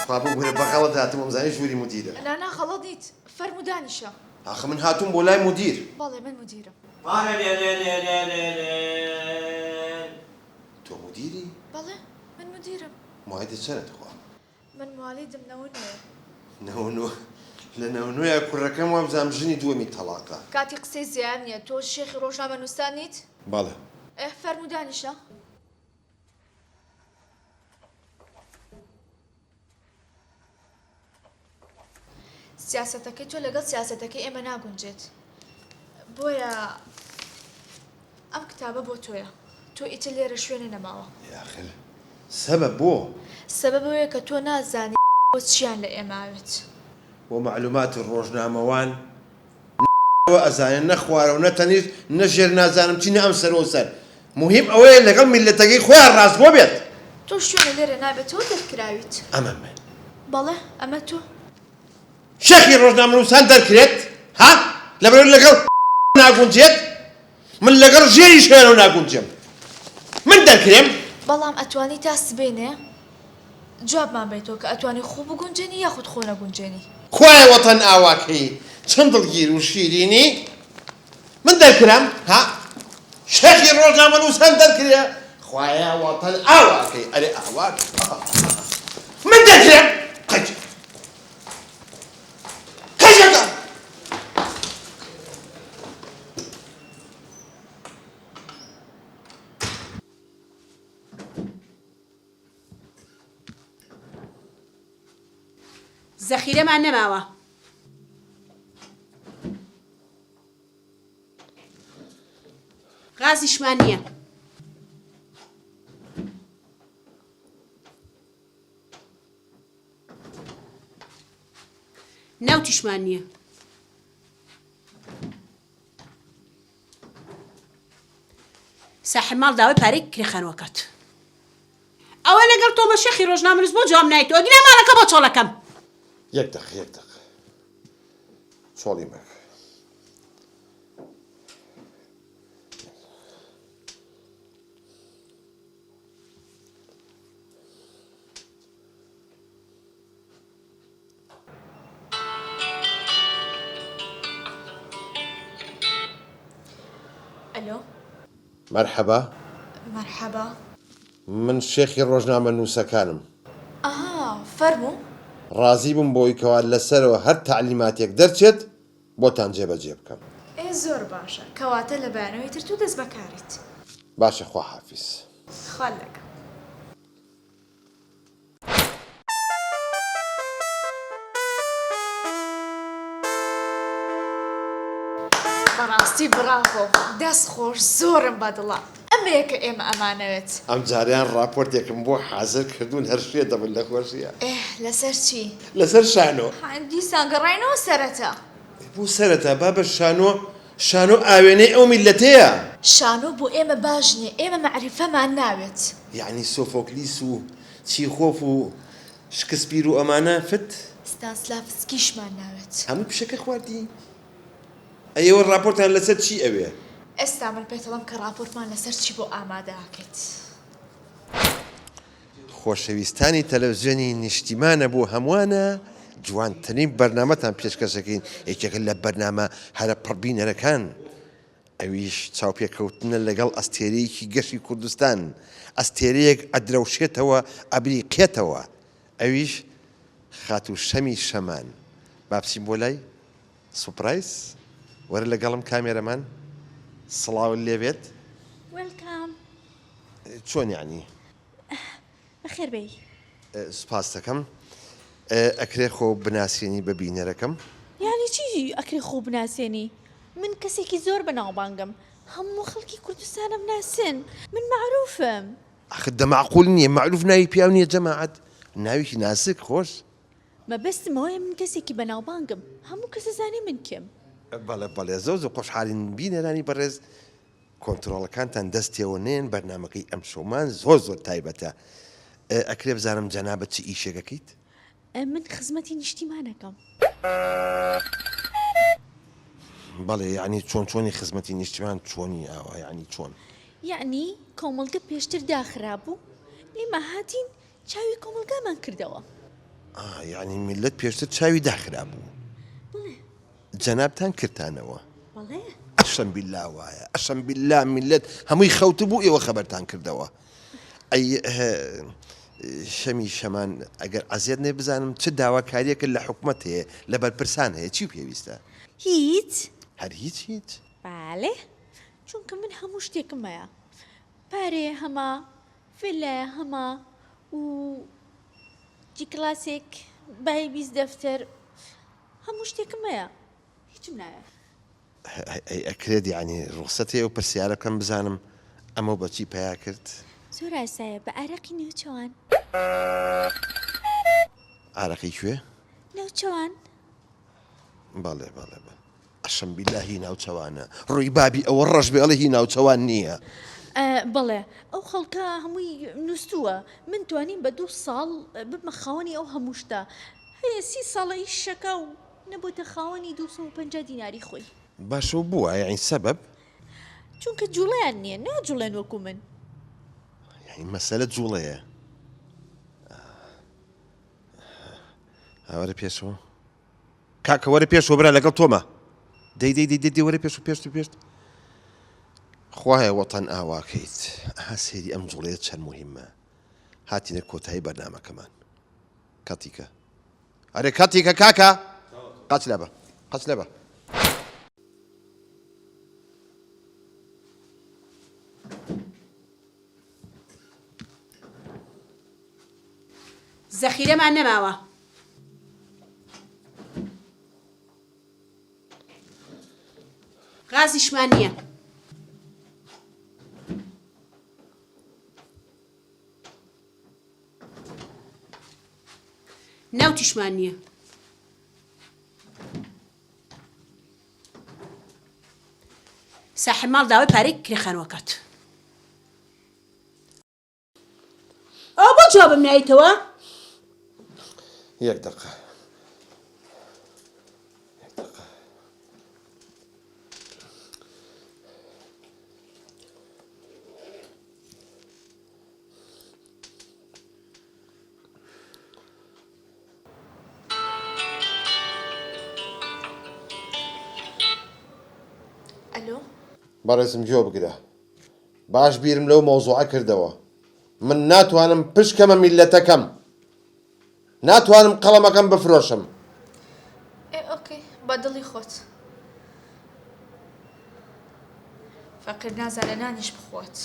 خوابم ولا بغلط هاتم مزاني جوري مديرة. أنا خلطيت فرمو دانشة. أخ من هاتم ولاي مدير. والله من مديرة. تو مديري؟ والله من مديرة. موعد السنة أخوة. من مواليد منونة. نونو لنونو يا كركم وابزام جني دومي طلاقة. كاتي قصي زيانية تو الشيخ روجنا من وستانيت؟ بالله. إيه فرمو دانشة. سیاستەکەی تۆ لەگەڵ سیاستەکەی ئێمە ناگونجێت بۆیە ئەم کتابە بۆ تۆیە تۆ ئیتر لێرە شوێنە نەماوە یاخل سبب بۆ سەبەبەوەیە کە تۆ نازانی بۆ چیان لە ئێماوێت بۆ معلوماتی ڕۆژنامەوان ئەزانێن نەخوارە و نەتەنیش نەژێر نازانم چینە ئەم سەرۆ سەر مهم ئەوەیە لەگەڵ میلەتەکەی خۆیان ڕاست بۆ بێت تۆ شوێنە لێرە نابێتەوە دەرکراویت ئەمە من بەڵێ ئەمە تۆ شێخی ڕۆژنامەنووسان دەرکرێت ها لەبەر لەگەڵ ناگونجێت من لەگەڵ ژێری شوێنە و ناگونجێم من دەرکرێم بەڵام ئەتوانی تا سبێنێ جوابمان بێتەوە کە ئەتوانی خۆ بگونجێنی یاخود خۆ نەگونجێنی خوای وەتەن ئاواکەی چەند دڵگیر و شیرینی من دەرکرام ها شێخی ڕۆژنامەنووسان دەرکرێ خوایە وەتەن ئاواکەی ئەرێ ئاواک من دەرکرێم قەج قەجەکە زەخیرەمان نەماوە غازیشمان نییە ناوتیشمان نییە ساحب ماڵ داوای پارەی کرێخانەوەکات ئەوە لەگەڵ تۆ بە شێخی ڕۆژنامەنووس بۆ جواب نایتەوە گرێ ماڵەکە بۆ چۆڵەکەم یەک دەق چۆڵی مەک ئەلۆ مەرحەبا مەرحەبا من شێخی ڕۆژنامەنووسەکانم ئاها فەرموو ڕازی بووم بۆی کەوا لەسەرەوە هەر تەعلیماتێک دەرچێت بۆتان جێبەجێ بکەم ئێ زۆر باشە کەواتە لە بەیانەوەی تر تۆ دەست بەکاریت باشە خوا حافیز خاڵ لەگەڵ بەڕاستی بڕاڤۆ دەست خۆش زۆرم بەدڵە ئەمەیە کە ئێمە ئەمانەوێت ئەم جاریان راپۆرتێکم بۆ حازر کردوون هەر شوێ دەبن لە خۆشیە لەسەر چی؟ لەسەر شانۆ دیسان گەڕاینەوە سەرەتا بۆ سەرەتا با بە شانۆ ئاوێنەی ئەو میلەتەیە شانۆ بۆ ئێمە باش نییە ئێمە مەعریفەمان ناوێت یعنی سۆفۆکلیس و چیخۆف و شکسپیر و ئەمانە فت ستانسلافسکیشمان ناوێت هەموو پیشەکە خواردی ئەیەوە راپۆرتان لەسەر چی ئەوێ ئێستا من پێتەڵم کە راپۆرتمان لەسەر چی بۆ ئامادەکەیت خۆشەویستانی تەلەڤیزیۆنی نیشتیمانە بۆ هەمووانە جوانترین بەرنامەتان پێشکەشەکەین یەکێکە لە بەرنامە هەرە پڕبینەرەکان ئەویش چاوپێکەوتنە لەگەڵ ئەستێرەیەکی گەشتی کوردستان ئەستێرەیەک ئەدرەوشێتەوە ئەبریقێتەوە ئەویش خات و شەمی شەمان بابچین بۆ لای سوپرایز وەرە لەگەڵم کامێرەمان سڵاو لێبێت وێلکام چۆن یعنی بەخێر بێی سوپاس دەکەم ئەکرێ خۆ بناسیێنی بە بینەرەکەم یعنی چی ئەکری خوب ناسێنی من کەسێکی زۆر بەناوبانگم هەموو خەڵکی کوردستانم ناسن من معروفم ئەخ دەمەعقول نییە معروف ناوی پیاو نییە جەماعەت ناویکی ناسک خۆش مەبەستمەوەیە من کەسێکی بەناوبانگم هەموو کەسە زانی من کێم بەڵێ زۆر خۆشحالین بینەرانی بەڕێز کۆنتترۆڵەکانتان دەستێەوە نێن بەرنمەکەی ئەم شۆمان زۆر تایبەتە ئەکرێ بزانم جەنابەت چی ئیشێگەکەیت من خزمەتی نیشتیمانەکەم بەڵێ یعنی چۆنی خزمەتی نیشتیمان چۆنی ئاوا یعنی چۆن یعنی کۆمەڵگە پێشتر داخرابوو ئێمە هاتین چاوی کۆمەلگامان کردەوە یعنی میلەت پێشتر چاوی داخرا بوو جەنابتان کردانەوە بەڵێ ئەشەم بیللا وایە ئەشەم بیللا میلەت هەمووی خەوت بوو ئێوە خەبەرتان کردەوە ئەی شەمی شەمان ئەگەر ئەزیێت نێ بزانم چ داواکاریەکە لە حکومەت هەیە لە بەرپرسان هەیە چی پێویستە هیچ هەر هیچ بالێ چونکە من هەموو شتێکم هەیە پارێ هەما فلە هەما و جی کلاسێک بای بیست دەفتەر هەموو شتێکم هەیە هیچم نایە ئەکرێت یعنی ڕوخسەت هەیە و پرسیارەکەم بزانم ئەمە بەچی پیا کرد زۆر ئاسایە بە ئارەقی نێوچەوان ئارەقی کوێ نێوچەوان بەڵێ ئەشەم بیللا هی ناوچەوانە ڕووی بابی ئەوە ڕەش بێڵێ هی ناوچەوان نییە بەڵێ ئەو خەڵکە هەمووی نووسووە من توانیم بە 2 ساڵ ببمە خاوەنی ئەو هەموو شتە هەیە 30 ساڵی شەکە و نەبووتە خاوەنی 250 دیناری خۆی باشە و بووە یعنی سەبەب چونکە جوڵیان نییە ناجوڵێن وەکو من یعنی مەسەلە جوڵەیە وەرە پێشەوە کاکە وەرە پێشەوە برا لەگەڵ تۆمە دەی وەرە پێشت خوایە وەتەن ئاواکەیت ئەها سێری ئەم جوڵەیە چەند موهیمە هاتینە کۆتایی بەرنامەکەمان کاتیکە ئەرێ کاتیکە کاکە قاچ لەبە زەخیرەمان نەماوە غازیشمان نییە ناوتیشمان نییە ساحب ماڵ داوای پارەی کرێخانەوەکات ئەو بۆ جوابم نایتەوە یەک دقە ئەلۆ بەڕێزم گوێ بگرە باش بیرم لەو مەوزوعە کردەوە من ناتوانم پشکەمە میلەتەکەم ناتوانم قەڵەمەکەم بفرۆشم ئۆکەی بە دڵی خۆت فەقیر نازانە نانیش بخۆت